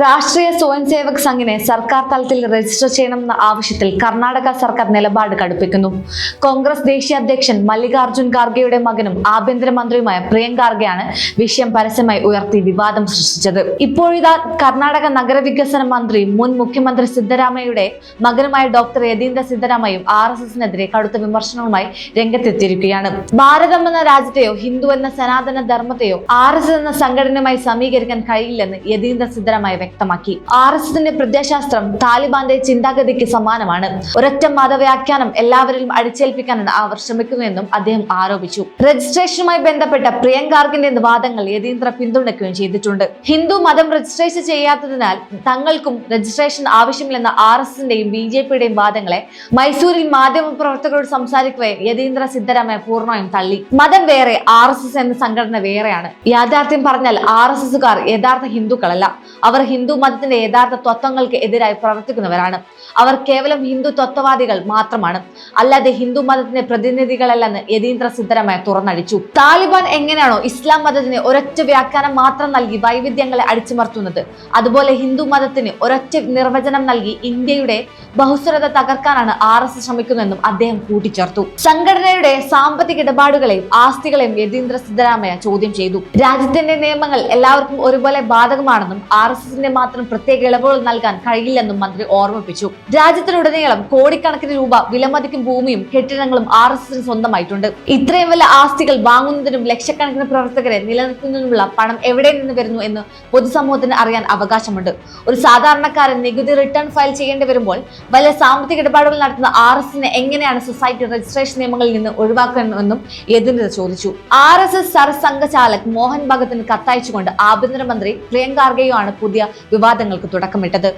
രാഷ്ട്രീയ സ്വയം സേവക് സംഘിനെ സർക്കാർ തലത്തിൽ രജിസ്റ്റർ ചെയ്യണമെന്ന ആവശ്യത്തിൽ കർണാടക സർക്കാർ നിലപാട് കടുപ്പിക്കുന്നു. കോൺഗ്രസ് ദേശീയ അധ്യക്ഷൻ മല്ലികാർജുൻ ഖാർഗെയുടെ മകനും ആഭ്യന്തരമന്ത്രിയുമായ പ്രിയങ്ക് ഖാർഗെയാണ് വിഷയം പരസ്യമായി ഉയർത്തി വിവാദം സൃഷ്ടിച്ചത്. ഇപ്പോഴിതാ കർണാടക നഗരവികസന മന്ത്രി മുൻ മുഖ്യമന്ത്രി സിദ്ധരാമയ്യയുടെ മകനുമായ ഡോക്ടർ യതീന്ദ്ര സിദ്ധരാമയ്യും RSSനെതിരെ കടുത്ത വിമർശനവുമായി രംഗത്തെത്തിയിരിക്കുകയാണ്. ഭാരതം എന്ന രാജ്യത്തെയോ ഹിന്ദു എന്ന സനാതന ധർമ്മത്തെയോ RSS എന്ന സംഘടനയുമായി സമീകരിക്കാൻ കഴിയില്ലെന്ന് യതീന്ദ്ര സിദ്ധരാമയ്യ വ്യക്തമാക്കി. RSSന്റെ പ്രത്യയശാസ്ത്രം താലിബാന്റെ ചിന്താഗതിക്ക് സമാനമാണ്. ഒരൊറ്റ മതവ്യാഖ്യാനം എല്ലാവരിലും അടിച്ചേൽപ്പിക്കാനാണ് അവർ ശ്രമിക്കുന്നതെന്നും അദ്ദേഹം ആരോപിച്ചു. രജിസ്ട്രേഷനുമായി ബന്ധപ്പെട്ട പ്രിയങ്ക് ഖാർഗെന്റെ വാദങ്ങൾ യതീന്ദ്ര പിന്തുണയ്ക്കുകയും ചെയ്തിട്ടുണ്ട്. ഹിന്ദു മതം രജിസ്ട്രേഷൻ ചെയ്യാത്തതിനാൽ തങ്ങൾക്കും രജിസ്ട്രേഷൻ ആവശ്യമില്ലെന്ന RSSന്റെയും BJPയുടെയും വാദങ്ങളെ മൈസൂരിൽ മാധ്യമപ്രവർത്തകരോട് സംസാരിക്കവേ യതീന്ദ്ര സിദ്ധരാമയ്യ പൂർണ്ണമായും തള്ളി. മതം വേറെ, RSS എന്ന സംഘടന വേറെയാണ്. യാഥാർത്ഥ്യം പറഞ്ഞാൽ RSSകാർ യഥാർത്ഥ ഹിന്ദുക്കളല്ല. അവർ ഹിന്ദു മതത്തിന്റെ യഥാർത്ഥ തത്വങ്ങൾക്ക് എതിരായി പ്രവർത്തിക്കുന്നവരാണ്. അവർ കേവലം ഹിന്ദു തത്വവാദികൾ മാത്രമാണ്, അല്ലാതെ ഹിന്ദു മതത്തിന്റെ പ്രതിനിധികളല്ലെന്ന് യതീന്ദ്ര സിദ്ധരാമയ്യ തുറന്നടിച്ചു. താലിബാൻ എങ്ങനെയാണോ ഇസ്ലാം മതത്തിന് ഒരൊറ്റ വ്യാഖ്യാനം മാത്രം നൽകി വൈവിധ്യങ്ങളെ അടിച്ചമർത്തുന്നത്, അതുപോലെ ഹിന്ദു മതത്തിന് ഒരൊറ്റ നിർവചനം നൽകി ഇന്ത്യയുടെ ബഹുസ്വരത തകർക്കാനാണ് RSS ശ്രമിക്കുന്നതെന്നും അദ്ദേഹം കൂട്ടിച്ചേർത്തു. സംഘടനയുടെ സാമ്പത്തിക ഇടപാടുകളെയും ആസ്തികളെയും യതീന്ദ്ര സിദ്ധരാമയ്യ ചോദ്യം ചെയ്തു. രാജ്യത്തിന്റെ നിയമങ്ങൾ എല്ലാവർക്കും ഒരുപോലെ ബാധകമാണെന്നും RSSന്റെ മാത്രം പ്രത്യേക ഇളവുകൾ നൽകാൻ കഴിയില്ലെന്നും മന്ത്രി ഓർമ്മിപ്പിച്ചു. രാജ്യത്തിനുടനീളം കോടിക്കണക്കിന് രൂപ വിലമതിക്കും ഭൂമിയും കെട്ടിടങ്ങളും RSSന് സ്വന്തമായിട്ടുണ്ട്. ഇത്രയും വലിയ ആസ്തികൾ വാങ്ങുന്നതിനും ലക്ഷക്കണക്കിന് പ്രവർത്തകരെ നിലനിർത്തുന്നതിനുമുള്ള പണം എവിടെ നിന്ന് വരുന്നു എന്ന് പൊതുസമൂഹത്തിന് അറിയാൻ അവകാശമുണ്ട്. ഒരു സാധാരണക്കാരൻ നികുതി റിട്ടേൺ ഫയൽ ചെയ്യേണ്ടി വരുമ്പോൾ വലിയ സാമ്പത്തിക ഇടപാടുകൾ നടത്തുന്ന RSSനെ എങ്ങനെയാണ് സൊസൈറ്റി രജിസ്ട്രേഷൻ നിയമങ്ങളിൽ നിന്ന് ഒഴിവാക്കണമെന്നും യതീന്ദ്ര ചോദിച്ചു. RSS സർസംഘചാലക് മോഹൻ ഭഗത്തിന് കത്തയച്ചുകൊണ്ട് ആഭ്യന്തരമന്ത്രി പ്രിയങ്ക് ഖാർഗെയുമാണ് പുതിയ വിവാദങ്ങൾക്ക് തുടക്കമിട്ടത്.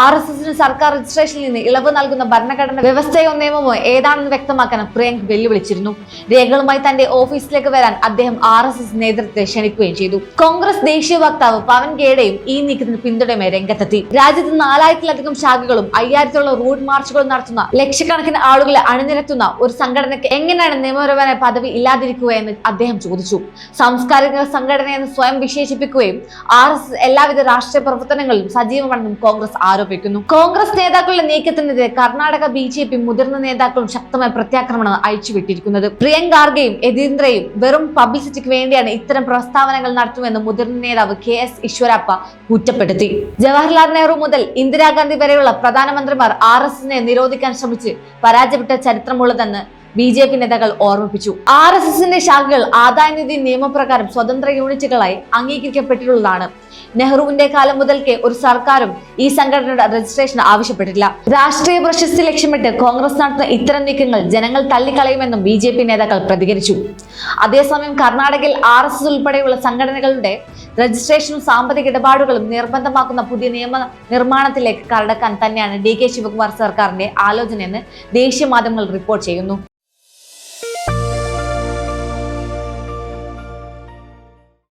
RSSന് സർക്കാർ രജിസ്ട്രേഷനിൽ നിന്ന് ഇളവ് നൽകുന്ന ഭരണഘടന വ്യവസ്ഥയോ നിയമമോ ഏതാണെന്ന് വ്യക്തമാക്കാൻ പ്രിയങ്ക് വെല്ലുവിളിച്ചിരുന്നു. രേഖകളുമായി തന്റെ ഓഫീസിലേക്ക് വരാൻ അദ്ദേഹം RSS നേതൃത്വത്തെ ക്ഷണിക്കുകയും ചെയ്തു. കോൺഗ്രസ് ദേശീയ വക്താവ് പവൻ ഖേഡയും ഈ നീക്കത്തിന് പിന്തുണയുമായി രംഗത്തെത്തി. രാജ്യത്ത് 4000-ലധികം ശാഖകളും 5000-ഓളം റൂട്ട് മാർച്ചുകളും നടത്തുന്ന ലക്ഷക്കണക്കിന് ആളുകളെ അണിനിരത്തുന്ന ഒരു സംഘടനയ്ക്ക് എങ്ങനെയാണ് നിയമപരമായ പദവി ഇല്ലാതിരിക്കുക എന്ന് അദ്ദേഹം ചോദിച്ചു. സാംസ്കാരിക സംഘടനയെന്ന് സ്വയം വിശേഷിപ്പിക്കുകയും RSS എല്ലാവിധ രാഷ്ട്രീയ പ്രവർത്തനങ്ങളിലും സജീവമാണെന്നും കോൺഗ്രസ് ആരോപിക്കുന്നു. കോൺഗ്രസ് നേതാക്കളുടെ നീക്കത്തിനെതിരെ കർണാടക BJP മുതിർന്ന നേതാക്കളും ശക്തമായ പ്രത്യാക്രമണം അയച്ചുവിട്ടിരിക്കുന്നത്. പ്രിയങ്ക് ഖാർഗെയും യതീന്ദ്രയും വെറും പബ്ലിസിറ്റിക്ക് വേണ്ടിയാണ് ഇത്തരം പ്രസ്താവനകൾ നടത്തുമെന്ന് മുതിർന്ന നേതാവ് KS ഈശ്വരപ്പ കുറ്റപ്പെടുത്തി. ജവഹർലാൽ നെഹ്റു മുതൽ ഇന്ദിരാഗാന്ധി വരെയുള്ള പ്രധാനമന്ത്രിമാർ RSSനെ നിരോധിക്കാൻ ശ്രമിച്ച് പരാജയപ്പെട്ട ചരിത്രമുള്ളതെന്ന് BJP നേതാക്കൾ ഓർമ്മിപ്പിച്ചു. RSSന്റെ ശാഖകൾ ആദായനികുതി നിയമപ്രകാരം സ്വതന്ത്ര യൂണിറ്റുകളായി അംഗീകരിക്കപ്പെട്ടിട്ടുള്ളതാണ്. നെഹ്റുവിന്റെ കാലം മുതൽക്കേ ഒരു സർക്കാരും ഈ സംഘടനയുടെ രജിസ്ട്രേഷൻ ആവശ്യപ്പെട്ടിട്ടില്ല. രാഷ്ട്രീയ പ്രശസ്തി ലക്ഷ്യമിട്ട് കോൺഗ്രസ് നടത്തുന്ന ഇത്തരം നീക്കങ്ങൾ ജനങ്ങൾ തള്ളിക്കളയുമെന്നും BJP നേതാക്കൾ പ്രതികരിച്ചു. അതേസമയം കർണാടകയിൽ RSS ഉൾപ്പെടെയുള്ള സംഘടനകളുടെ രജിസ്ട്രേഷനും സാമ്പത്തിക ഇടപാടുകളും നിർബന്ധമാക്കുന്ന പുതിയ നിയമ നിർമ്മാണത്തിലേക്ക് കടക്കാൻ തന്നെയാണ് DK ശിവകുമാർ സർക്കാരിന്റെ ആലോചനയെന്ന് ദേശീയ മാധ്യമങ്ങൾ റിപ്പോർട്ട് ചെയ്യുന്നു.